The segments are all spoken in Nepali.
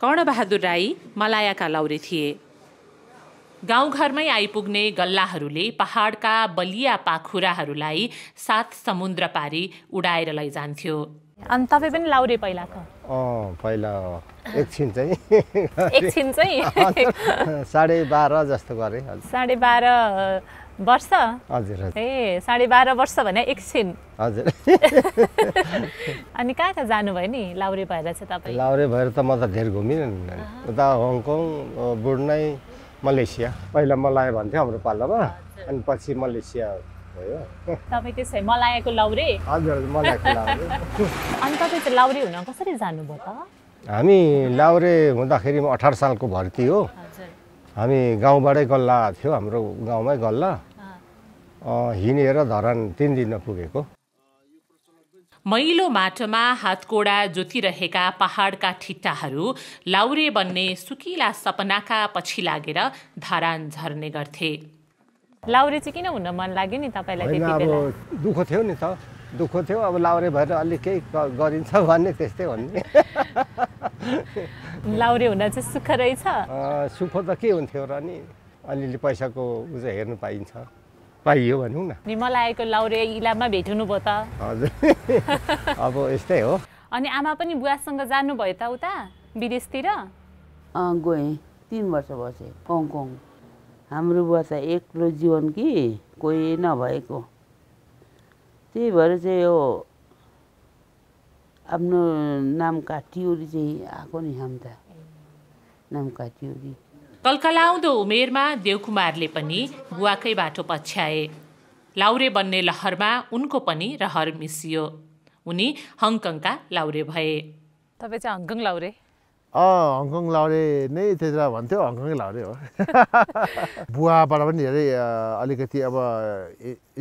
कर्णबहादुर राई मलायाका लौरे थिए। गाउँघरमै आइपुग्ने गल्लाहरूले पहाडका बलिया पाखुराहरूलाई 7 समुद्र पारी उडाएर लैजान्थ्यो। अनि तपाईँ पनि लाउरे पहिलाको? पहिला एकछिन चाहिँ 12.5 जस्तो गरेँ। 12.5 वर्ष? हजुर। ए 12.5 वर्ष भने एकछिन? हजुर। अनि कहाँ जानुभयो नि लाउरे भएर चाहिँ तपाईँ? लाउरे भएर त म त धेर घुमिनँ नि। उता हङकङ, ब्रुनाई, मलेसिया। पहिला मलाया भन्थ्यो हाम्रो पालामा, अनि पछि मलेसिया भयो। तपाईँ त्यसै मलायाको लाउरे? हजुर, मलायाको लाउरे। अनि तपाईँ चाहिँ लाउरे हुन कसरी जानुभयो त? हामी लाउरे हुँदाखेरि 18 सालको भर्ती हो। हामी गाउँबाटै गल्ला थियो, हाम्रो गाउँमै गल्ला। हिँडेर धरान 3 दिनमा पुगेको। मैलो माटोमा हातकोडा जोतिरहेका पहाडका ठिट्टाहरू लाउरे बन्ने सुकिला सपनाका पछि लागेर धरान झर्ने गर्थे। लाउरे चाहिँ किन हुन मन लाग्यो नि तपाईलाई त्यति बेला? अब दुःख थियो नि त, दुःख थियो। अब लाउरे भएर अलि केही गरिन्छ भन्ने त्यस्तै हो नि। लाउरे हुन चाहिँ सुख रहेछ? सुख त के हुन्थ्यो र नि, अलिअलि पैसाको उ चाहिँ हेर्नु पाइयो भनौँ न। नि मलायाको लाउरे इलाममा भेट्नु भयो त? हजुर। अब यस्तै हो। अनि आमा पनि बुवासँग जानुभयो त उता विदेशतिर? गएँ, 3 वर्ष बसेँ हङकङ। हाम्रो बुवा त एक्लो जीवन कि कोही नभएको, त्यही भएर चाहिँ यो आफ्नो नाम काटियोरी चाहिँ आएको नि। हाम त नाम काटियोरी। कलकलाउँदो उमेरमा देवकुमारले पनि बुवाकै बाटो पछ्याए। लाउरे बन्ने लहरमा उनको पनि रहर मिसियो। उनी हङकङका लाउरे भए। तपाईँ चाहिँ हङकङ लाउरे? हङकङ लाउरे नै त्यतिबेला भन्थ्यो, हङकङै लाउरे हो। बुवाबाट पनि धेरै अलिकति अब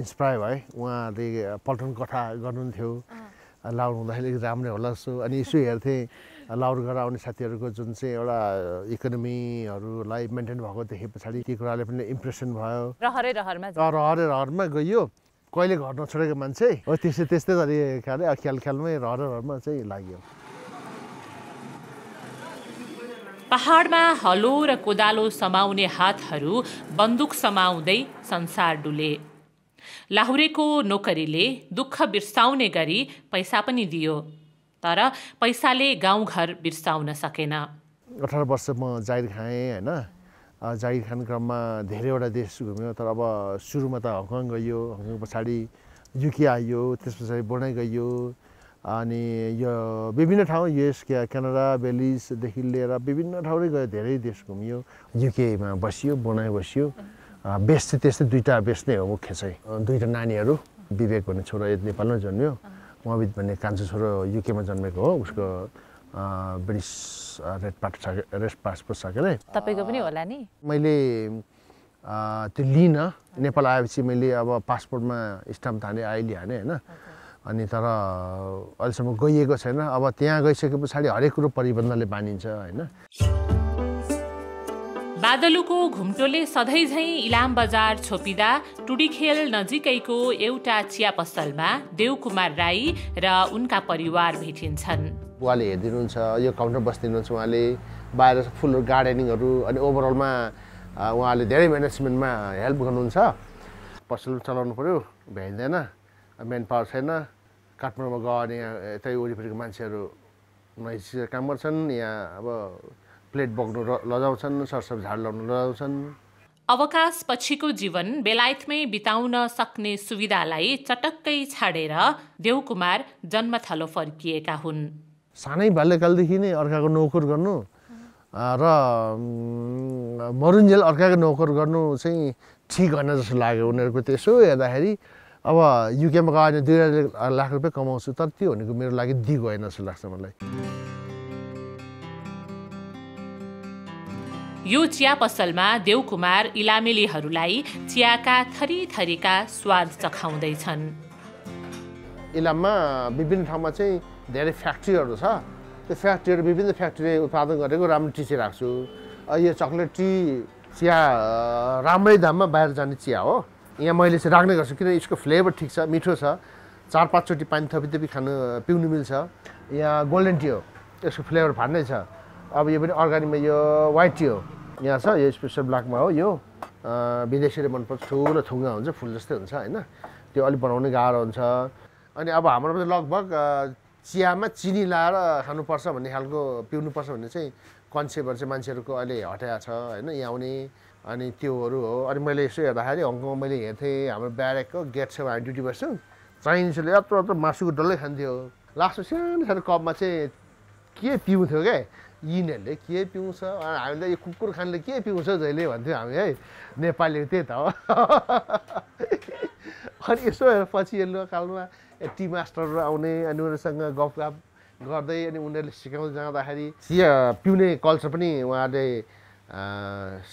इन्सपायर भए। उहाँले पल्टन कथा गर्नुहुन्थ्यो, लाउर हुँदाखेरि राम्रै होला जस्तो। अनि यसो हेर्थेँ लाउर गरेर आउने साथीहरूको जुन चाहिँ एउटा इकोनोमीहरूलाई मेन्टेन भएको देखे पछाडि ती कुराले पनि इम्प्रेसन भयो। रहरमा गइयो, कहिले घर नछोडेको मान्छे हो। त्यस्तै तरिकाले ख्यालमै रहरमा चाहिँ लाग्यो। पहाडमा हलो र कोदालो समाउने हातहरू बन्दुक समाउँदै संसार डुले। लाहुरेको नोकरीले दुःख बिर्साउने गरी पैसा पनि दियो, तर पैसाले गाउँघर बिर्साउन सकेन। 18 वर्ष म जागिर खाएँ होइन। जागिर खाने क्रममा धेरैवटा देश घुम्यो, तर अब सुरुमा त हङकङ गइयो, हङकङ पछाडि युके आइयो, त्यस पछाडि ब्रुनाई गइयो, अनि यो विभिन्न ठाउँ युएस, क्यानाडा, बेलिजदेखि लिएर विभिन्न ठाउँमै गयो, धेरै देश घुमियो। युकेमा बसियो, ब्रुनाई बसियो। बेस चाहिँ त्यस्तै 2टा बेस नै हो मुख्य चाहिँ। 2टा नानीहरू, विवेक भन्ने छोरा नेपालमै जन्मियो, मोहम्मद भन्ने कान्छो छोरो युकेमा जन्मेको हो। उसको ब्रिटिस रेड पासपोर्ट छ के अरे। तपाईँको पनि होला नि? मैले त्यो लिइनँ। नेपाल आएपछि मैले अब पासपोर्टमा स्टाम्प हाने, आइली हाने होइन। अनि तर अहिलेसम्म गइएको छैन। अब त्यहाँ गइसके पछाडि हरेक कुरो परिबन्धले मानिन्छ होइन। बादलुको घुम्टोले सधैँझै इलाम बजार छोपिँदा टुडीखेल नजिकैको एउटा चिया पसलमा देवकुमार राई र उनका परिवार भेटिन्छन्। बुवाले हेरिदिनुहुन्छ, यो काउन्टर बसिदिनुहुन्छ उहाँले, बाहिर फुलहरू गार्डनिङहरू, अनि ओभरअलमा उहाँले धेरै म्यानेजमेन्टमा हेल्प गर्नुहुन्छ। पसल चलाउनु पऱ्यो, भ्याइँदैन, मेन पावर छैन। काठमाडौँमा गयो भने यतै वरिपरिको मान्छेहरू नैसी काम गर्छन्, यहाँ अब प्लेट बोक्नु लजाउँछन्, सरसब झाड लाउनु लजाउँछन्। अवकाश पछिको जीवन बेलायतमै बिताउन सक्ने सुविधालाई चटक्कै छाडेर देवकुमार जन्मथलो फर्किएका हुन्। सानै बाल्यकालदेखि नै अर्काको नोकर गर्नु र मरुन्जेल अर्काको नोकर गर्नु चाहिँ ठिक होइन जस्तो लाग्यो उनीहरूको। त्यसो हेर्दाखेरि अब युकेमा गयो भने 2 लाख रुपियाँ कमाउँछु, तर त्यो भनेको मेरो लागि दिगो होइन जस्तो लाग्छ मलाई। यो चिया पसलमा देवकुमार इलामेलीहरूलाई चियाका थरीथरीका स्वाद चखाउँदैछन्। इलाममा विभिन्न ठाउँमा चाहिँ धेरै फ्याक्ट्रीहरू छ। त्यो फ्याक्ट्रीहरू विभिन्न फ्याक्ट्रीले उत्पादन गरेको राम्रो टी चाहिँ राख्छु। यो चक्लेट टी चिया राम्रै दाममा बाहिर जाने चिया हो। यहाँ मैले चाहिँ राख्ने गर्छु, किन यसको फ्लेभर ठिक छ, मिठो छ। 4-5 चोटि पानी थपी खानु पिउनु मिल्छ। यहाँ गोल्डन टी हो, यसको फ्लेभर फाट्नै छ। अब यो पनि अर्ग्यानिकमा यो व्हाइट टी हो यहाँ छ यो स्पेसल ब्ल्याकमा हो यो विदेशीले मनपर्छ ठुलो थुङ्गा हुन्छ फुल जस्तै हुन्छ होइन त्यो अलिक बनाउनै गाह्रो हुन्छ अनि अब हाम्रोमा लगभग चियामा चिनी लाएर खानुपर्छ भन्ने खालको पिउनुपर्छ भन्ने चाहिँ कन्सेप्टहरू चाहिँ मान्छेहरूको अहिले हटाएको छ होइन यहाँ आउने अनि त्योहरू हो अनि मैले यसो हेर्दाखेरि हङकङमा मैले हेर्थेँ हाम्रो ब्यारेकको गेट छेउमा हामी ड्युटी बस्छौँ चाइनिजले यत्रो यत्रो मासुको डल्लै खान्थ्यो लास्टमा सानो सानो कपमा चाहिँ के पिउँथ्यो क्या यिनीहरूले के पिउँछ हामीले यो कुकुर खानले के पिउँछ जहिले भन्थ्यो हामी है नेपालीको त्यही त हो अनि यसो पछि यल्लो कालमा टी मास्टरहरू आउने अनि उनीहरूसँग गफगाफ गर्दै अनि उनीहरूले सिकाउँदै जाँदाखेरि चिया पिउने कल्चर पनि उहाँहरूले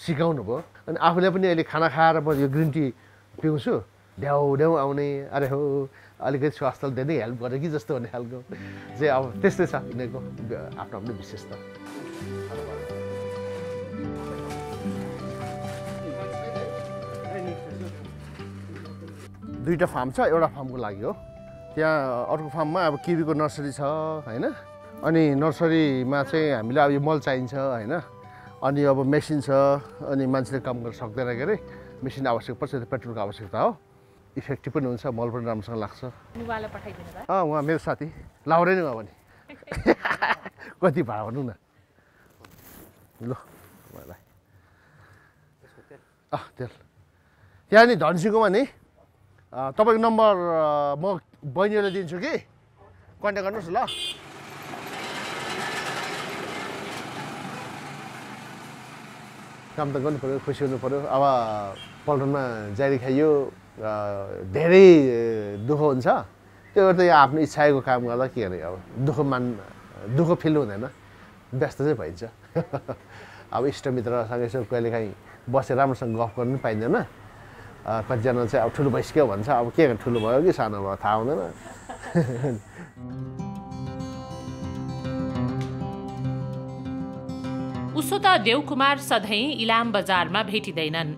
सिकाउनु भयो अनि आफूले पनि अहिले खाना खाएर म यो ग्रिन टी पिउँछु ढ्याउ ढ्याउ आउने अरे हो अलिकति स्वास्थ्यले धेरै हेल्प गर्यो कि जस्तो भन्ने खालको चाहिँ अब त्यस्तै छ यिनीहरूको आफ्नो आफ्नो विशेषता दुईवटा फार्म छ एउटा फार्मको लागि हो त्यहाँ अर्को फार्ममा अब किवीको नर्सरी छ होइन अनि नर्सरीमा चाहिँ हामीलाई अब यो मल चाहिन्छ होइन अनि अब मेसिन छ अनि मान्छेले काम गर्न सक्दैन के अरे मेसिन आवश्यक पर्छ त्यो पेट्रोलको आवश्यकता हो इफेक्टिभ पनि हुन्छ मल पनि राम्रोसँग लाग्छ उहाँ मेरो साथी लाउरे नै उहाँ पनि कति भाडा भनौँ न ल मलाई तेल त्यहाँ नि धनसिंहकोमा नि तपाईँको नम्बर म बहिनीलाई दिन्छु कि कन्ट्याक्ट गर्नुहोस् ल काम त गर्नु पऱ्यो खुसी हुनु पऱ्यो अब पल्टनमा जारी खाइयो धेरै दुःख हुन्छ त्यो त यहाँ आफ्नो इच्छाको काम गर्दा के गर्ने अब दुःख फिल हुँदैन व्यस्त चाहिँ भइन्छ अब इष्टमित्रसँग यसो कहिलेकाहीँ बसेर राम्रोसँग गफ गर्नु पनि पाइँदैन कतिजना चाहिँ अब ठुलो भइसक्यो भन्छ अब के ठुलो भयो कि सानो भयो थाहा हुँदैन उसो त देवकुमार सधैँ इलाम बजारमा भेटिँदैनन्।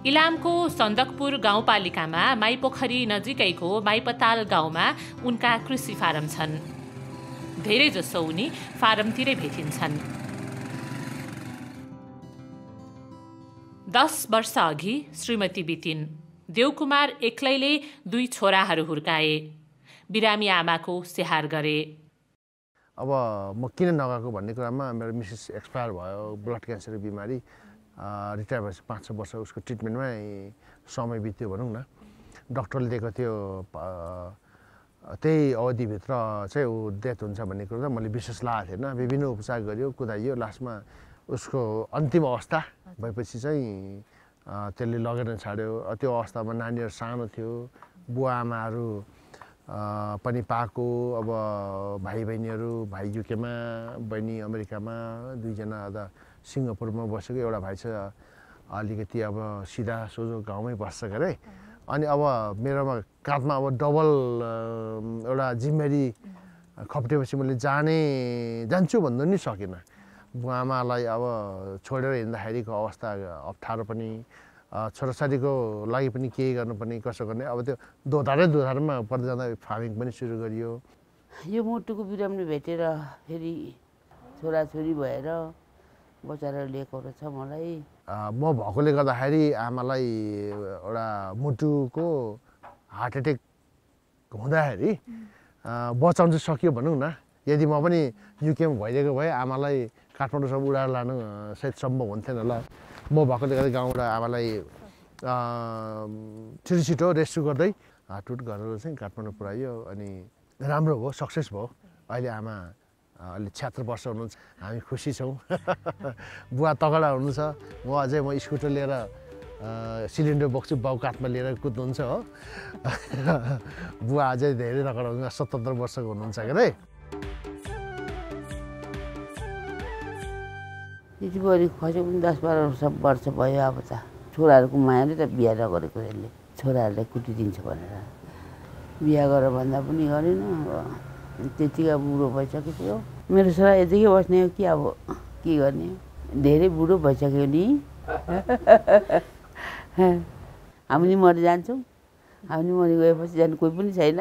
इलामको सन्दकपुर गाउँपालिकामा माइपोखरी नजिकैको माइपताल गाउँमा उनका कृषि फारम छन्। धेरैजसो उनी फारमतिरै भेटिन्छन्। 10 वर्ष अघि श्रीमती बितिन्। देवकुमार एक्लैले 2 छोराहरू हुर्काए। बिरामी आमाको स्याहार गरे। अब म किन नगएको भन्ने कुरामा मेरो मिसेस एक्सपायर भयो, ब्लड क्यान्सर बिमारी, रिटायर भएपछि 5-6 वर्ष उसको ट्रिटमेन्टमै समय बित्यो भनौँ न। डक्टरले दिएको थियो त्यही अवधिभित्र चाहिँ ऊ डेथ हुन्छ भन्ने कुरो त मैले विश्वास लागेको थिएन। विभिन्न उपचार गरियो, कुदाइयो, लास्टमा उसको अन्तिम अवस्था भएपछि चाहिँ त्यसले लगेर छाड्यो। त्यो अवस्थामा नानीहरू सानो थियो, बुवा आमाहरू पनि पाएको। अब भाइ बहिनीहरू, भाइ युकेमा, बहिनी अमेरिकामा, 2 जना सिङ्गापुरमा बसेको, एउटा भाइ छ अलिकति अब सिधा सोझो गाउँमै बस्छ गरे। अनि अब मेरोमा काँधमा अब डबल एउटा जिम्मेवारी खप्टेपछि मैले जान्छु भन्नु नि सकिनँ। बुवा आमालाई अब छोडेर हिँड्दाखेरिको अवस्था अप्ठ्यारो पनि, छोराछोरीको लागि पनि केही गर्नुपर्ने, कसो गर्ने। अब त्यो दोधारमा पर्दै जाँदा फार्मिङ पनि सुरु गरियो। यो मुटुको बिरामी भेटेर फेरि छोराछोरी भएर बचाएर ल्याएको रहेछ मलाई। म भएकोले गर्दाखेरि आमालाई एउटा मुटुको हार्ट एट्याक हुँदाखेरि बचाउन चाहिँ सकियो भनौँ न। यदि म पनि युकेमा भइदिएको भए आमालाई काठमाडौँसम्म उडाएर लानु सायद सम्भव हुन्थेन होला। म भएकोले गर्दा गाउँबाट आमालाई छिटो रेस्क्यु गर्दै हाटुट गरेर चाहिँ काठमाडौँ पुऱ्यायो। अनि राम्रो भयो, सक्सेस भयो। अहिले आमा अहिले 76 वर्ष हुनुहुन्छ। हामी खुसी छौँ। बुवा तगडा हुनुहुन्छ। म स्कुटर लिएर सिलिन्डर बोक्छु, बाउ काठमा लिएर कुद्नुहुन्छ हो। बुवा अझै धेरै तगडा हुनुहुन्छ, 77 वर्षको हुनुहुन्छ के अरे। त्यति बढी खसेको पनि 10-12 वर्ष भयो। अब त छोराहरूको मायाले त बिहा नगरेको यसले, छोराहरूलाई कुटिदिन्छ भनेर बिहा गरेर भन्दा पनि गरेन। त्यतिका बुढो भइसकेको थियो। मेरो छोरा यतिकै बस्ने हो कि अब के गर्ने, धेरै बुढो भइसक्यो नि। हामी मरि जान्छौँ, हामी मरि गएपछि जानु कोही पनि छैन।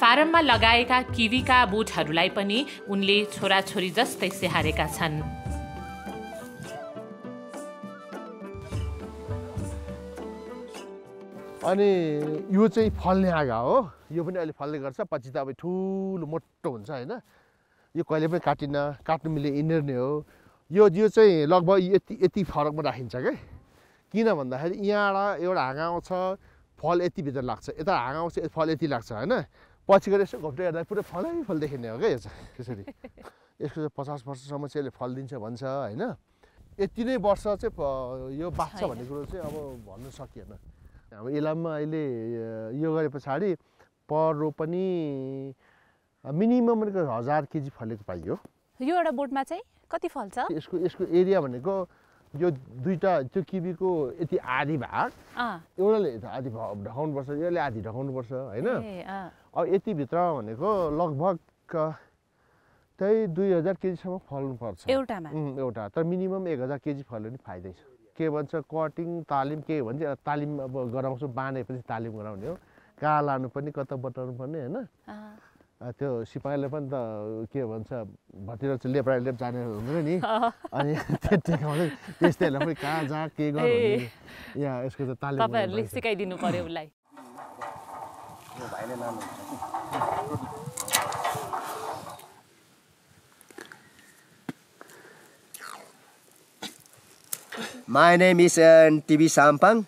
फारममा लगाएका किवीका बोटहरूलाई पनि उनले छोराछोरी जस्तै स्याहारेका छन्। अनि यो चाहिँ फल्ने आगा हो, यो पनि अहिले फल्ने गर्छ, पछि त अब ठुलो मोटो हुन्छ होइन। यो कहिले पनि काट्नु मिल्ने इन्डर नै हो। यो चाहिँ लगभग यति फरकमा राखिन्छ किन भन्दाखेरि यहाँबाट एउटा हाँगा आउँछ, फल यति भित्र लाग्छ, यता हाँगा आउँछ, फल यति लाग्छ होइन। पछि गएर यसो घोप्टो हेर्दा पुरै फल देखिने हो क्या यो चाहिँ त्यसरी। यसको चाहिँ 50 वर्षसम्म चाहिँ यसले फल दिन्छ भन्छ होइन। यति नै वर्ष चाहिँ यो बाँच्छ भन्ने कुरो चाहिँ अब भन्नु सकिएन। हाम्रो इलाममा अहिले यो गरे पछाडि पर रो पनि मिनिमम 1000 केजी फलेको पाइयो। यो एउटा बोटमा चाहिँ कति फल्छ? यसको एरिया भनेको यो दुईटा त्यो किवीको यति आधी भाग एउटाले आधी ढकाउनुपर्छ, यसले आधी ढकाउनुपर्छ होइन। अब यतिभित्र भनेको लगभग त्यही 2000 केजीसम्म फल्नुपर्छ एउटा, तर मिनिमम 1000 केजी फल्यो भने फाइदै छ। के भन्छ कटिङ तालिम के भन्छ, तालिम अब गराउँछु, बाँधेपछि तालिम गराउने हो, कहाँ लानु पर्ने कता बटाउनु पर्ने होइन। त्यो सिपाहीले पनि त के भन्छ भतिरो चाहिँ लेप्रा लेप जाने हुँदैन नि, अनि त्यस्तैहरूलाई पनि कहाँ जहाँ के गर्नु यहाँ यसको त तालिम तपाईँहरूले सिकाइदिनु पर्यो उसलाई। My name is TB Sampang.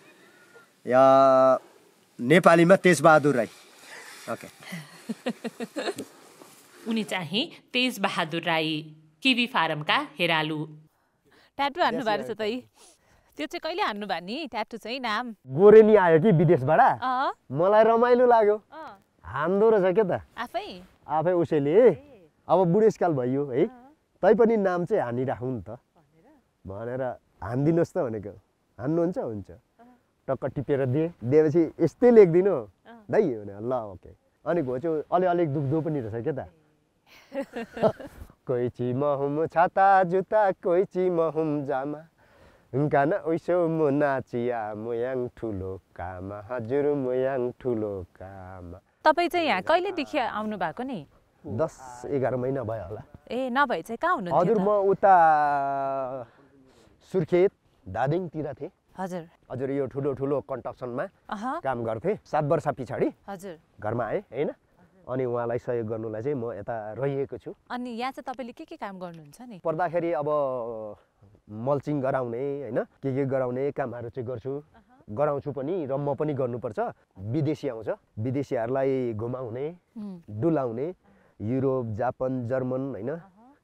नेपालीमा तेजबहादुर राई। ओके। उनी चाहिँ तेजबहादुर राई, किवी फारमका हेरालु। ट्याटु हान्नु भएको छ त त्यो चाहिँ कहिले हान्नु भयो नि? ट्याटु चाहिँ नाम गोरेनी आयो कि विदेशबाट, मलाई रमाइलो लाग्यो, हान्दो रहेछ के त आफै उसैले। अब बुढेसकाल भइयो है, तैपनि नाम चाहिँ हानिराखौँ नि त भनेर हानिदिनुहोस् त भनेको। हान्नुहुन्छ? हुन्छ। टक्क टिपेर दिएपछि यस्तै लेखिदिनु दाइ भने ल ओके। अनि घोच्यो अलिक दुख्दो पनि रहेछ क्या त। कोही ची महुम छाता जुत्ता, कोही ची महुम जामा, काना ओइसो मो नाचिया मोयाङ ठुलो कामा, हजुर मोयाङ ठुलो कामा। तपाईँ चाहिँ यहाँ कहिलेदेखि आउनु भएको नि? 10-11 महिना भयो होला। ए नभए चाहिँ कहाँ हुनुहुन्थ्यो? हजुर म उता सुर्खेत धादिङतिर थिएँ। हजुर यो ठुलो कन्स्ट्रक्सनमा काम गर्थेँ। 7 वर्ष पछाडि घरमा आएँ होइन। अनि उहाँलाई सहयोग गर्नुलाई चाहिँ म यता रहिएको छु। अनि यहाँ चाहिँ तपाईँले के काम गर्नुहुन्छ नि? पर्दाखेरि अब मल्चिङ गराउने होइन, के गराउने कामहरू चाहिँ गर्छु, गराउँछु पनि र म पनि गर्नुपर्छ। विदेशी आउँछ, विदेशीहरूलाई घुमाउने डुलाउने, युरोप जापान जर्मन होइन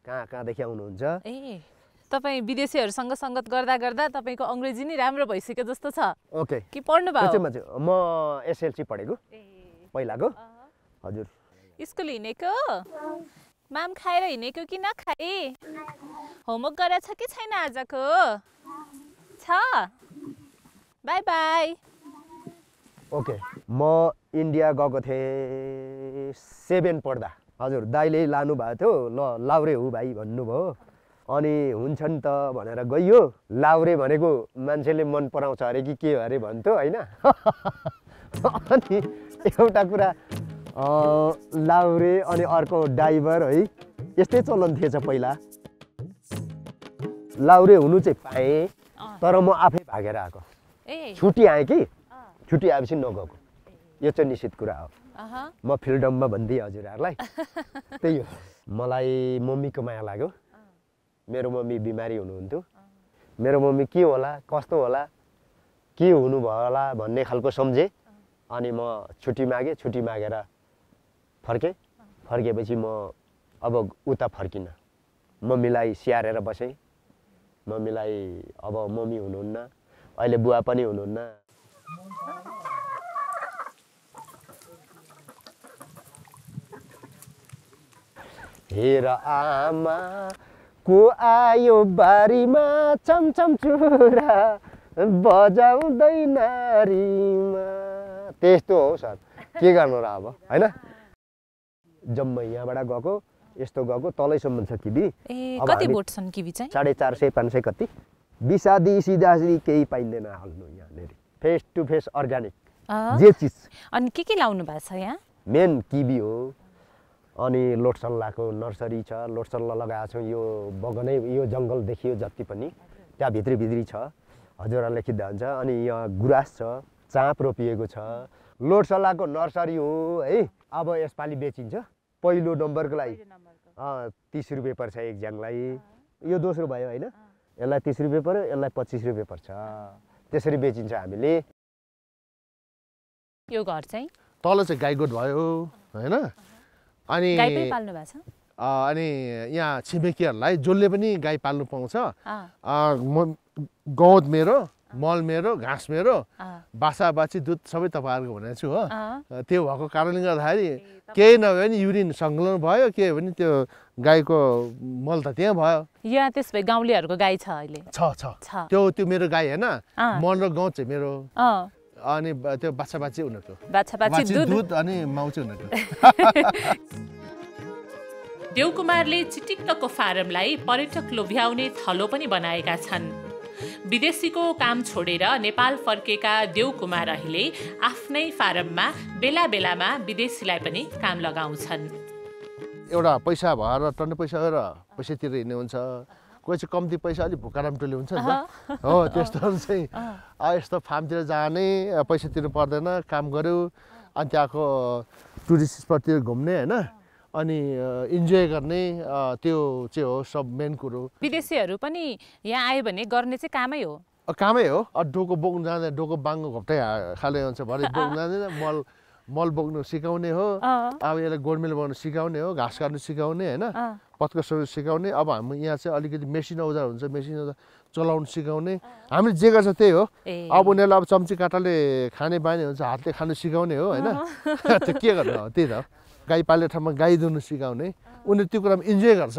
कहाँदेखि आउनुहुन्छ। तपाईँ विदेशीहरूसँग सङ्गत गर्दा गर्दा तपाईँको अङ्ग्रेजी नै राम्रो भइसक्यो जस्तो छ। ओके। के पढ्नु भयो? म SLC पढेको पहिलाको। हजुर। स्कुल हिँडेको? माम खाएर हिँडेको कि नखाए? होमवर्क गरेछ कि छैन आजको? छ? By by. ओके। म इन्डिया गएको थिएँ 7 पढ्दा। हजुर दाइले लानु भएको थियो, ल लाउरे हो भाइ भन्नुभयो। अनि हुन्छ नि त भनेर गइयो। लाउरे भनेको मान्छेले मन पराउँछ अरे कि के अरे भन्थ्यो होइन। अनि एउटा कुरा लाउरे अनि अर्को ड्राइभर है, यस्तै चलन थिएछ पहिला। लाउरे हुनु चाहिँ पाएँ, तर म आफै भागेर आएको। छुट्टी आएँ कि छुट्टी आएपछि नगएको, यो चाहिँ निश्चित कुरा हो। म फ्रिडममा भनिदिएँ हजुरहरूलाई। त्यही हो। मलाई मम्मीको माया लाग्यो। मेरो मम्मी बिमारी हुनुहुन्थ्यो। मेरो मम्मी के होला कस्तो होला के हुनुभयो होला भन्ने खालको सम्झेँ। अनि म छुट्टी मागेँ, छुट्टी मागेर फर्केपछि म अब उता फर्किनँ। मम्मीलाई स्याहारेर बसेँ। मम्मीलाई अब मम्मी हुनुहुन्न, अहिले बुवा पनि हुनुहुन्न। हेर आमा को आयो बारीमा, चमचम चुरा बजाउँदै नारीमा। त्यस्तो हो सर, के गर्नु र अब होइन। जम्मै यहाँबाट गएको यस्तो गएको तलैसम्म छ किवी। कति बोट छन् किवी चाहिँ? 450-500 कति। बिसादी सिधासिधी केही पाइँदैन हाल्नु यहाँनिर। फेस टु फेस अर्ग्यानिक जे चिज। अनि के लाउनु भएको छ यहाँ? मेन किबी हो। अनि लोटसल्लाको नर्सरी छ, लोटसल्ला लगाएको छौँ। यो बगानै यो जङ्गल देखियो जति पनि त्यहाँ भित्री छ, हजुरहरूले खिच्दा हुन्छ। अनि यहाँ गुराँस छ, चाँप रोपिएको छ, लोटसल्लाको नर्सरी हो है। अब यसपालि बेचिन्छ पहिलो नम्बरको लागि 30 रुपियाँ पर्छ एक ज्याङलाई। यो दोस्रो भयो होइन, यसलाई 30 रुपियाँ पर्यो, यसलाई 25 रुपियाँ पर्छ, त्यसरी बेचिन्छ हामीले। यो घर चाहिँ तल चाहिँ गाई गोठ भयो होइन। अनि गाई पनि पाल्नु भएको छ? अनि यहाँ छिमेकीहरूलाई जसले पनि गाई पाल्नु पाउँछ। गौत मेरो, मल मेरो, घाँस मेरो, बाछा बाछी दुध सबै तपाईँहरूको भनेको छु हो। त्यो भएको कारणले गर्दाखेरि केही नभए पनि युरिन सङ्कलन भयो, के भने त्यो गाईको मल त त्यहाँ भयो। यहाँ त्यस भए गाउँलेहरूको गाई छ अहिले? छ। त्यो मेरो गाई होइन, मल र गौत चाहिँ मेरो। अनि त्यो बाछा बाछी उनीहरूको दुध अनि माउ चाहिँ उनीहरूको। देवकुमारले चिटिक्कको फारमलाई पर्यटक लोभ्याउने थलो पनि बनाएका छन्। विदेशीको काम छोडेर नेपाल फर्केका देवकुमार अहिले आफ्नै फारममा बेला बेलामा विदेशीलाई पनि काम लगाउँछन्। एउटा पैसा भएर टन्ने पैसा गरेर पैसा तिरेर हिँड्ने हुन्छ, कोही चाहिँ कम्ती पैसा अलिक भुकाराम टोली हुन्छ नि त हो। त्यस्तोहरू चाहिँ यस्तो फार्मतिर जाने, पैसा तिर्नु पर्दैन, काम गऱ्यो अनि त्यहाँको टुरिस्ट स्पटतिर घुम्ने होइन, अनि इन्जोय गर्ने, त्यो चाहिँ हो सब मेन कुरो। विदेशीहरू पनि यहाँ आयो भने गर्ने चाहिँ कामै हो? कामै हो। डोको बोक्नु जाँदैन, डोको बाङ्गो घप्टै खाले हुन्छ, भरे बोक्नु जाँदैन, मल बोक्नु सिकाउने हो। अब यसलाई गोडमेल बनाउनु सिकाउने हो, घाँस काट्नु सिकाउने होइन, पत्कसहरू सिकाउने। अब हामी यहाँ चाहिँ अलिकति मेसिन औजार हुन्छ, मेसिन औजार चलाउनु सिकाउने। हामीले जे गर्छ त्यही हो। अब उनीहरूलाई अब चम्ची काँटाले खाने बानी हुन्छ, हातले खानु सिकाउने हो होइन। त्यो के गर्नु हो, त्यही त। गाई पाल्ने ठाउँमा गाई दुहुनु सिकाउने, उनीहरू त्यो कुरामा इन्जोय गर्छ।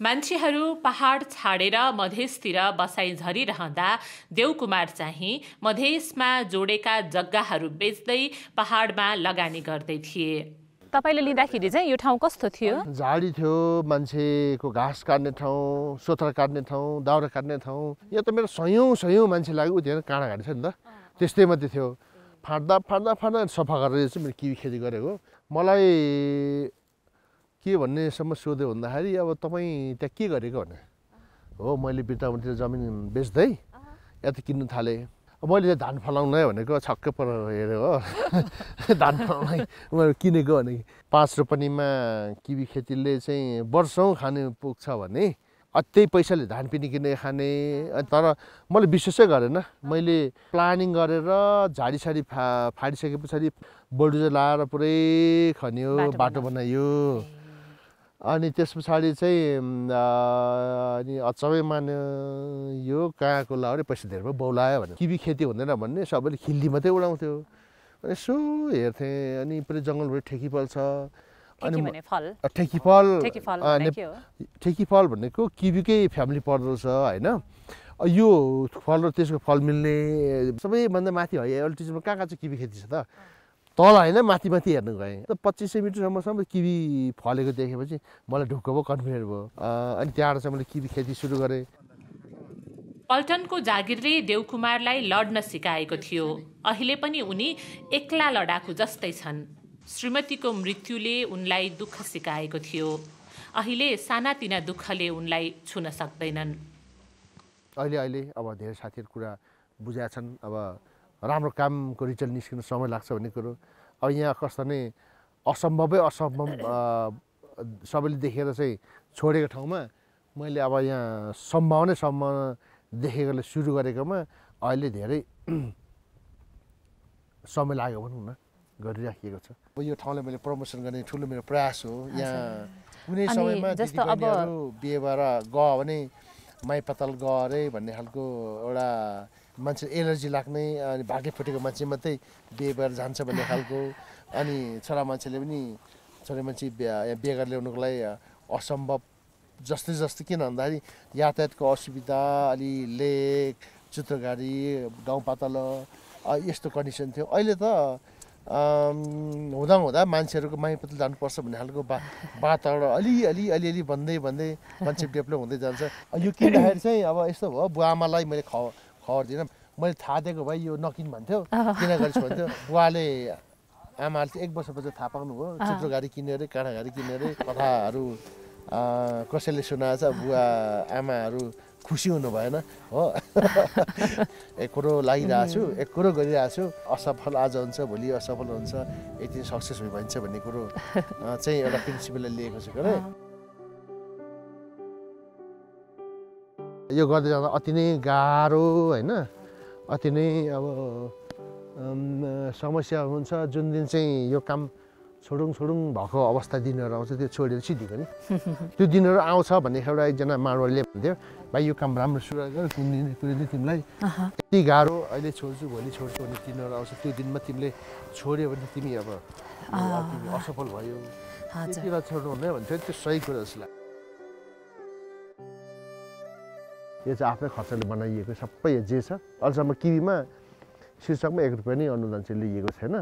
मान्छेहरू पहाड छाडेर मधेसतिर बसाइ झरिरहँदा देवकुमार चाहिँ मधेसमा जोडेका जग्गाहरू बेच्दै पहाडमा लगानी गर्दै थिए। तपाईँले लिँदाखेरि चाहिँ यो ठाउँ कस्तो थियो? झाडी थियो, मान्छेको घाँस काट्ने ठाउँ, सोत्रा काट्ने ठाउँ, दाउरा काट्ने ठाउँ। यो त मेरो सयौँ मान्छे लाग्यो, उतिर काँडा घाँटी छ नि त, त्यस्तै मात्रै थियो। फाट्दा सफा गरेर चाहिँ मैले किवी खेती गरेको। मलाई के भन्नेसम्म सोध्यो भन्दाखेरि अब तपाईँ त्यहाँ के गरेको भने हो, मैले बिर्तामतिर जमिन बेच्दै या त किन्नु थालेँ। मैले चाहिँ धान फलाउनै भनेको छक्कै पर हेरेँ हो। धान फलाउनै उनीहरू किनेको भने 5 रोपनीमा किवी खेतीले चाहिँ वर्षौँ खाने पुग्छ भने त्यही पैसाले धान पनि किनेर खाने। तर मैले विश्वासै गरेन। मैले प्लानिङ गरेर झाडीसाडी फाडिसके पछाडि बोल्डोजर लाएर पुरै खन्यो, बाटो बनायो। अनि त्यस पछाडि चाहिँ अनि अचम्मै मान्यो, यो कहाँको लायो अरे, पैसा धेरै बौलायो भने। किवी खेती हुँदैन भन्ने सबैले खिल्ली मात्रै उडाउँथ्यो। अनि यसो हेर्थेँ, अनि पुरै जङ्गलभरि ठेकीफल छ। अनि ठेकीफल भनेको किवीकै फ्यामिली पर्दो रहेछ होइन। यो फल र त्यसको फल मिल्ने सबैभन्दा माथि है अल्टिट्युडमा कहाँ चाहिँ किवी खेती छ त, तल होइन माथि हेर्नु गएँ। 2500 मिटरसम्म किवी फलेको देखेपछि मलाई ढुक्क भयो, कन्फिडेन्ट भयो। अनि त्यहाँबाट चाहिँ मैले किवी खेती सुरु गरेँ। पल्टनको जागिरले देवकुमारलाई लड्न सिकाएको थियो। अहिले पनि उनी एक्ला लडाकु जस्तै छन्। श्रीमतीको मृत्युले उनलाई दुःख सिकाएको थियो। अहिले सानातिना दुःखले उनलाई छुन सक्दैनन्। अहिले अब धेरै साथीहरू कुरा बुझाएछन्। अब राम्रो कामको रिजल्ट निस्किन समय लाग्छ भन्ने कुरो। अब यहाँ कस्तो नै असम्भव सबैले देखेर चाहिँ छोडेको ठाउँमा मैले अब यहाँ सम्भावना देखेकोले सुरु गरेकोमा अहिले धेरै समय लाग्यो भनौँ न, गरिराखिएको छ। अब यो ठाउँलाई मैले प्रमोसन गर्ने ठुलो मेरो प्रयास हो। यहाँ कुनै समयमा दिदीबहिनीहरू बिहे भएर गयो भने माइ पताल गयो अरे भन्ने खालको एउटा मान्छे एलर्जी लाग्ने, अनि भाग्य फुटेको मान्छे मात्रै बिहे भएर जान्छ भन्ने खालको। अनि छोरा मान्छे बिहे गरेर ल्याउनुको लागि असम्भव जस्तै किन भन्दाखेरि यातायातको असुविधा, अलि लेक चित्रगाडी गाउँ पातलो यस्तो कन्डिसन थियो। अहिले त हुँदा मान्छेहरूको माइपतल जानुपर्छ भन्ने खालको वातावरण अलिअलि भन्दै मान्छे डेभलप हुँदै जान्छ। यो किन्दाखेरि चाहिँ अब यस्तो भयो, बुवा आमालाई मैले खबर दिनँ। मैले थाहा दिएको भए यो नकिन भन्थ्यो, किन गरिस् भन्थ्यो। बुवाले आमाहरूले चाहिँ 1 वर्षपछि थाहा पाउनुभयो चित्र गाडी किन्यो अरे काँडा गाडी किन्यो अरे कथाहरू कसैले सुनाएछ बुवा आमाहरू खुसी हुनु भएन हो एक कुरो लागिरहेको छु एक कुरो गरिरहेको छु असफल आज हुन्छ भोलि असफल हुन्छ यति सक्सेस भइन्छ भन्ने कुरो चाहिँ एउटा प्रिन्सिपलले लिएको छु के यो गर्दै जाँदा अति नै गाह्रो होइन अति नै अब समस्या हुन्छ जुन दिन चाहिँ यो काम छोडौँ भएको अवस्था दिनहरू आउँछ त्यो छोडेर सिधीको नि त्यो दिनहरू आउँछ भन्ने एउटा एकजना माडवाडीले भन्थ्यो भाइ यो काम राम्रो सुरु गर कुन दिन तिमीलाई यति गाह्रो अहिले छोड्छु भोलि छोड्छु भन्ने दिनहरू आउँछ त्यो दिनमा तिमीले छोड्यो भने तिमी अब असफल भयो त्यतिखेर छोड्नु हुँदैन भन्थ्यो त्यो सही कुरा जस्तो लाग्छ यो चाहिँ आफ्नै खर्चले बनाइएको सबै जे छ अहिलेसम्म किवीमा शीर्षकमा 1 रुपियाँ नै अनुदान चाहिँ लिएको छैन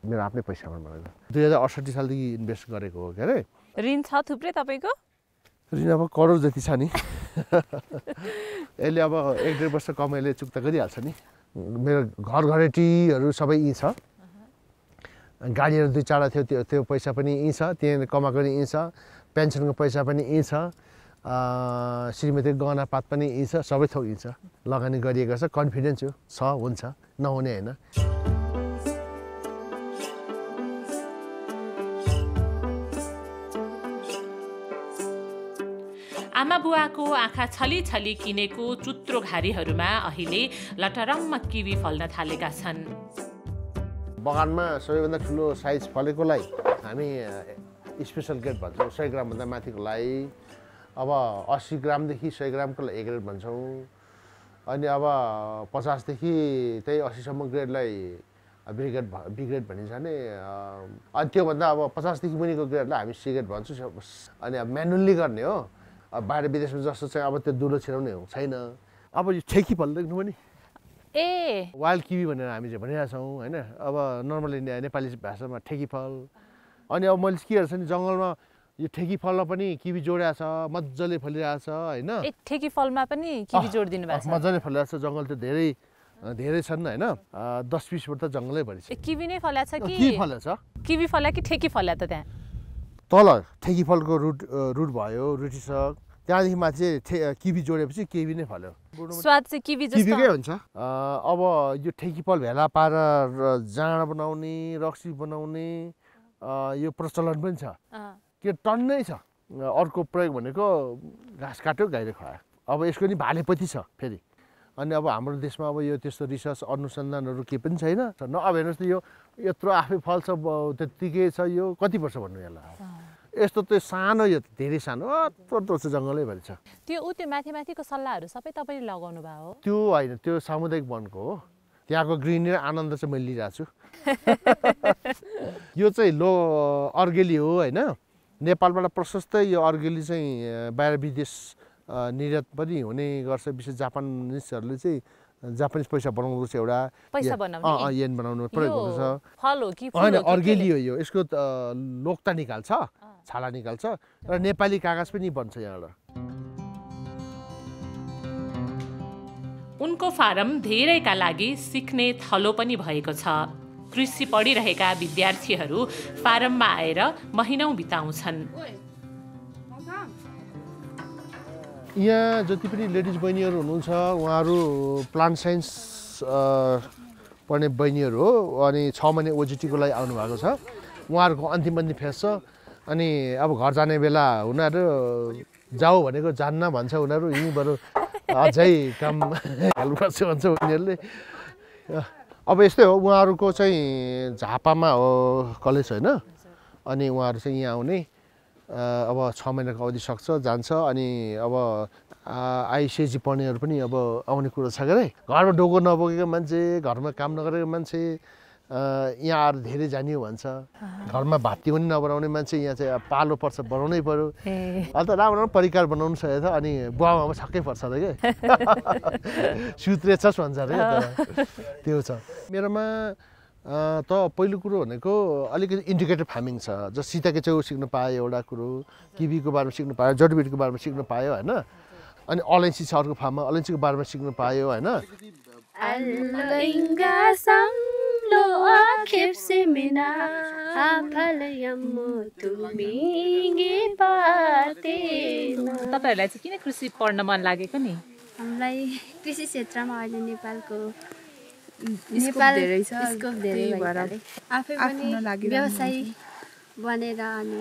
मेरो आफ्नै पैसामा बनाएको 2068 सालदेखि इन्भेस्ट गरेको हो के अरे ऋण छ थुप्रै तपाईँको ऋण अब करोड जति छ नि यसले अब 1-1.5 वर्ष कमाइले चुक्ता गरिहाल्छ नि मेरो घरघरेटीहरू सबै यहीँ छ गाडीहरू 2-4 थियो त्यो पैसा पनि यहीँ छ त्यहाँ कमाएको पनि यहीँ छ पेन्सनको पैसा पनि यहीँ छ श्रीमती गहनापात पनि यहीँ छ सबै थोक यहीँ छ लगानी गरिएको छ कन्फिडेन्स छ हुन्छ नहुने होइन आमा बुवाको आँखा छली छली किनेको चुत्रो घारीहरूमा अहिले लटरम्म किवी फल्न थालेका छन् बगानमा सबैभन्दा ठुलो साइज फलेकोलाई हामी स्पेसल ग्रेड भन्छौँ 100 ग्रामभन्दा माथिकोलाई अब 80 ग्रामदेखि 100 ग्रामकोलाई A ग्रेड भन्छौँ अनि अब 50 देखि त्यही 80 सम्म ग्रेडलाई बी ग्रेड भनिन्छ भने अनि त्योभन्दा अब 50 देखि मुनिको ग्रेडलाई हामी C ग्रेड भन्छौँ अनि अब म्यानुअल्ली गर्ने हो अब बाहिर विदेशमा जस्तो चाहिँ अब त्यो दुलो छिराउने हो छैन अब यो ठेकी फल देख्नु पनि वाइल्ड किवी भनेर हामी चाहिँ भनिरहेको छौँ होइन अब नर्मली नेपाली भाषामा ठेकी फल अनि अब मैले के गर्छु नि जङ्गलमा यो ठेकी फलमा पनि किवी जोडिएको छ मजाले फलिरहेको छ होइन ठेकी फलमा पनि किवी जोडिदिनु भएको छ मजाले फलिरहेको छ जङ्गल त धेरै छन् होइन 10-20 फुट त जङ्गलै भरि छ किवी नै फल्याछ कि किवी फल्या छ किवी फल्या कि ठेकी फल्या त त्यहाँ तल ठेकी फलको रुट भयो रुटिसक त्यहाँदेखि माथि चाहिँ किवी जोडेपछि किवी नै फल्यो स्वाद चाहिँ किवी जस्तो किवीकै हुन्छ अब यो ठेकी फल भेला पारेर जाँड बनाउने रक्सी बनाउने यो प्रचलन पनि छ के टन्नै छ अर्को प्रयोग भनेको घाँस काट्यो गाईले खुवायो अब यसको नि भालेपति छ फेरि अनि अब हाम्रो देशमा अब यो त्यस्तो रिसर्च अनुसन्धानहरू केही पनि छैन न अब हेर्नुहोस् त यो यत्रो आफै फल्छ त्यत्तिकै छ यो कति वर्ष भन्नु यसलाई यस्तो त्यो सानो यो धेरै सानो यत्रो जङ्गलैभरि छ त्यो माथिको सल्लाहहरू सबै तपाईँले लगाउनु भयो हो त्यो होइन त्यो सामुदायिक वनको हो त्यहाँको ग्रिनरी आनन्द चाहिँ मैले लिइरहेको छु यो चाहिँ अर्गेली हो होइन नेपालबाट प्रशस्तै यो अर्गेली चाहिँ बाहिर विदेश निर्यात पनि हुने गर्छ विशेष जापानिजहरूले चाहिँ जापानिज पैसा बनाउनु छ एउटा येन बनाउनु प्रयोग गर्छ फल हो कि होइन अर्गेली हो यो यसको लोक्ता निकाल्छ छाला निकाल्छ र नेपाली कागज पनि बन्छ यहाँबाट उनको फारम धेरैका लागि सिक्ने थलो पनि भएको छ कृषि पढिरहेका विद्यार्थीहरू फारममा आएर महिनौं बिताउँछन् यहाँ जति पनि लेडिज बहिनीहरू हुनुहुन्छ उहाँहरू प्लान्ट साइन्स पढ्ने बहिनीहरू हो अनि 6 महिना ओजिटीको लागि आउनुभएको छ उहाँहरूको अन्तिम फेज छ अनि अब घर जाने बेला उनीहरू जाऊ भनेको जान्न भन्छ उनीहरू यहीँबाट अझै काम हाल्नुपर्छ भन्छ उनीहरूले अब यस्तै हो उहाँहरूको चाहिँ झापामा हो कलेज होइन अनि उहाँहरू चाहिँ यहाँ आउने अब 6 महिनाको अवधि सक्छ जान्छ अनि अब आइसिएसजी पढ्नेहरू पनि अब आउने कुरो छ के घरमा डोको नबोकेको मान्छे घरमा काम नगरेको मान्छे यहाँ आएर धेरै जानियो भन्छ घरमा भाती पनि नबनाउने मान्छे यहाँ चाहिँ पालो पर्छ बनाउनै पर्यो अहिले त राम्रो परिकार बनाउनु छ त अनि बुवामा छक्कै पर्छ र के सुत्रेछस् भन्छ अरे त्यो छ मेरोमा त पहिलो कुरो भनेको अलिकति इन्टिग्रेटेड फार्मिङ छ जस्तो सीताके च्याउ सिक्नु पायो एउटा कुरो किवीको बारेमा सिक्नु पायो जडीबुटीको बारेमा सिक्नु पायो होइन अनि अलैँची छ अर्को फार्ममा अलैँचीको बारेमा सिक्नु पायो होइन लो आखिर से मेरा आफलयम्मो तुमिगे पातेन। तपाईहरुलाई चाहिँ किन कृषि पढ्न मन लागेको नि? हामीलाई कृषि क्षेत्रमा अहिले नेपालको स्कोप धेरै भएकाले आफै पनि व्यवसायी बनेर अनि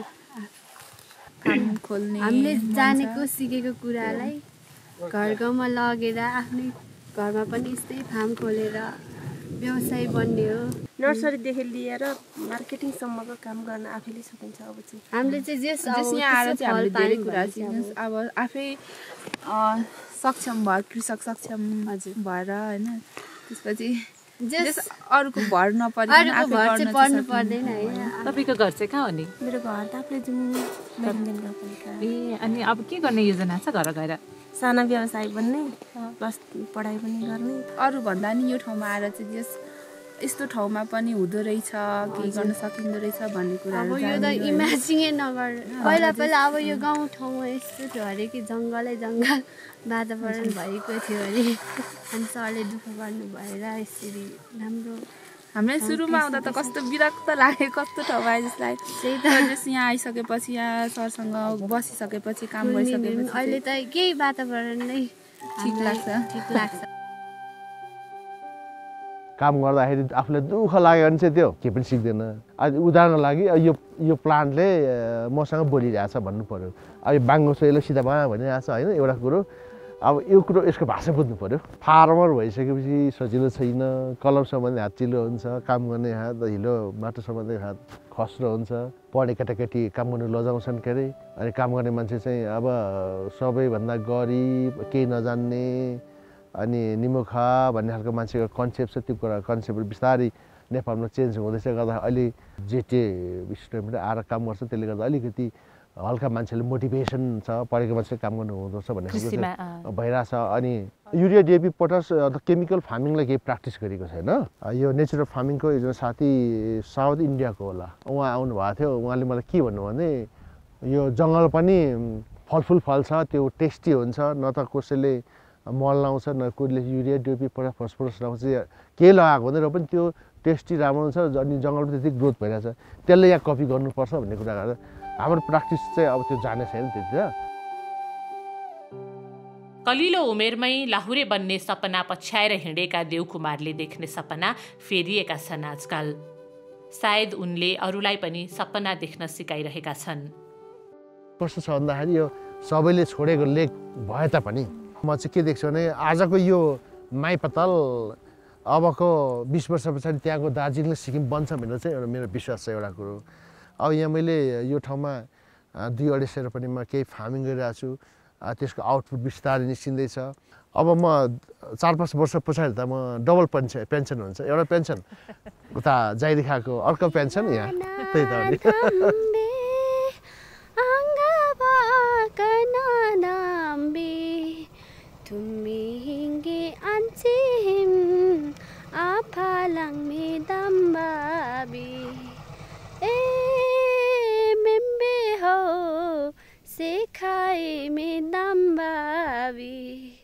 काम खोल्ने हामीले जानेको सिकेको कुरालाई घर गाउँमा लगेर आफ्नै घरमा पनि यस्तै फार्म खोलेर व्यवसायी बन्ने हो। नर्सरीदेखि लिएर मार्केटिङसम्मको काम गर्न आफैले सकिन्छ। अब चाहिँ हामीले चाहिँ यहाँ आएर चाहिँ हामीले धेरै कुरा सिक्यौँ। अब आफै सक्षम भयो, कृषक सक्षम भएर होइन, त्यसपछि अरूको भर नपरिकन आफै पढ्नु पर्दैन है। तपाईको घर चाहिँ कहाँ हो नि? मेरो घर ताप्लेजुङ लेनदेन गाउँपालिका। ए अनि अब के गर्ने योजना छ घर गएर? साना व्यवसाय बन्ने प्लस पढाइ पनि गर्ने। अरू भन्दा नि यो ठाउँमा आएर चाहिँ यस्तो ठाउँमा पनि हुँदो रहेछ, केही गर्न सकिँदो रहेछ भन्ने कुराहरू अब यो त इमेजिनै नगर। पहिला अब यो गाउँ ठाउँमा यस्तो थियो अरे कि जङ्गल वातावरण भएको थियो अरे, अनि सरले दुःख गर्नु भएर यसरी राम्रो। हामीलाई सुरुमा आउँदा त कस्तो विरक्त लाग्यो, कस्तो ठाउँ आयो जसलाई। त्यही त यहाँ आइसकेपछि, यहाँ सरसँग बसिसकेपछि, काम गरिसकेपछि अहिले त केही वातावरण नै ठिक लाग्छ। काम गर्दाखेरि आफूलाई दुःख लाग्यो भने चाहिँ त्यो के पनि सिक्दैन। उदाहरणको लागि यो प्लान्टले मसँग बोलिरहेछ भन्नु पऱ्यो। अब यो बाङ्गो सोइलो सिधा भनिरहेछ होइन, एउटा कुरो। अब यो कुरो यसको भाषा बुझ्नु पऱ्यो। फार्मर भइसकेपछि सजिलो छैन। कलम सम्बन्धी हात चिल्लो हुन्छ, काम गर्ने हात हिलो, माटो सम्बन्धी हात खस्रो हुन्छ। पढे केटाकेटी काम गर्नु लजाउँछन् के अरे। अनि काम गर्ने मान्छे चाहिँ अब सबैभन्दा गरिब, केही नजान्ने अनि निमुखा भन्ने खालको मान्छेको कन्सेप्ट छ। त्यो कुरा कन्सेप्ट बिस्तारै नेपालमा चेन्ज हुँदैछ। गर्दा अहिले जेटे स्टुडेन्ट आएर काम गर्छ, त्यसले गर्दा अलिकति हल्का मान्छेले मोटिभेसन छ, पढेको मान्छे काम गर्नु हुँदोरहेछ भन्ने खालको भइरहेछ। अनि युरिया डिएपी पोटास अथवा केमिकल फार्मिङलाई केही प्र्याक्टिस गरेको छैन। यो नेचुरल फार्मिङको एकजना साथी साउथ इन्डियाको होला, उहाँ आउनुभएको थियो। उहाँले मलाई के भन्नु भने यो जङ्गल पनि फलफुल फल्छ, त्यो टेस्टी हुन्छ, न त कसैले मल लाउँछ, न कसैले युरिया डिएपी पोटास फस्फरस लाउँछ, के लगाएको हुँदैन र पनि त्यो टेस्टी राम्रो हुन्छ। अनि जङ्गल पनि त्यति ग्रोथ भइरहेछ, त्यसले यहाँ कपी गर्नुपर्छ भन्ने कुरा गरेर हाम्रो प्र्याक्टिस चाहिँ अब त्यो जाने छैन त्यति। कलिलो उमेरमै लाहुरे बन्ने सपना पछ्याएर हिँडेका देवकुमारले देख्ने सपना फेरिएका छन् आजकल। सायद उनले अरूलाई पनि सपना देख्न सिकाइरहेका छन्। कस्तो छ भन्दाखेरि यो सबैले छोडेको लेक भए तापनि म चाहिँ के देख्छु भने आजको यो माइपताल अबको 20 वर्ष पछाडि त्यहाँको दार्जिलिङ सिक्किम बन्छ भनेर चाहिँ एउटा मेरो विश्वास छ। एउटा कुरो अब यहाँ मैले यो ठाउँमा 2-2.5 रोपनीमा केही फार्मिङ गरिरहेको छु। त्यसको आउटपुट बिस्तारै निस्किँदैछ। अब म 4-5 वर्ष पछाडि त म डबल पेन्सन हुन्छ। एउटा पेन्सन उता जाइदिखाएको, अर्को पेन्सन यहाँ, त्यही त Sekai me dambabi